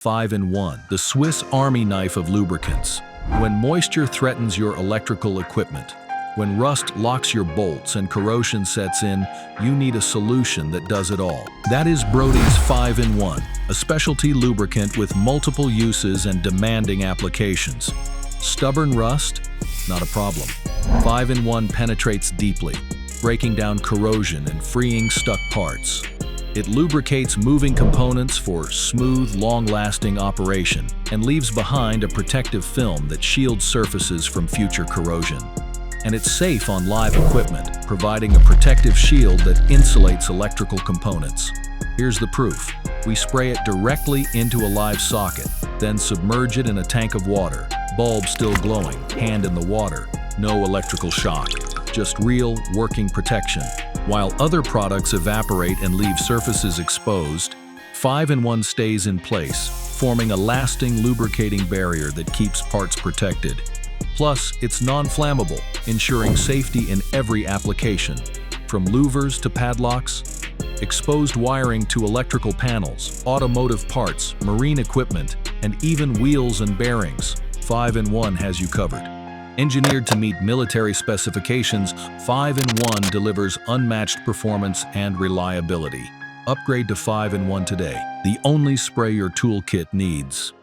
5-in-1, the Swiss Army knife of lubricants. When moisture threatens your electrical equipment, when rust locks your bolts and corrosion sets in, you need a solution that does it all. That is Brodi's 5-in-1, a specialty lubricant with multiple uses and demanding applications. Stubborn rust? Not a problem. 5-in-1 penetrates deeply, breaking down corrosion and freeing stuck parts. It lubricates moving components for smooth, long-lasting operation and leaves behind a protective film that shields surfaces from future corrosion. And it's safe on live equipment, providing a protective shield that insulates electrical components. Here's the proof. We spray it directly into a live socket, then submerge it in a tank of water. Bulb still glowing, hand in the water. No electrical shock, just real, working protection. While other products evaporate and leave surfaces exposed, 5-in-1 stays in place, forming a lasting lubricating barrier that keeps parts protected. Plus, it's non-flammable, ensuring safety in every application. From louvers to padlocks, exposed wiring to electrical panels, automotive parts, marine equipment, and even wheels and bearings, 5-in-1 has you covered. Engineered to meet military specifications, 5-in-1 delivers unmatched performance and reliability. Upgrade to 5-in-1 today, the only spray your toolkit needs.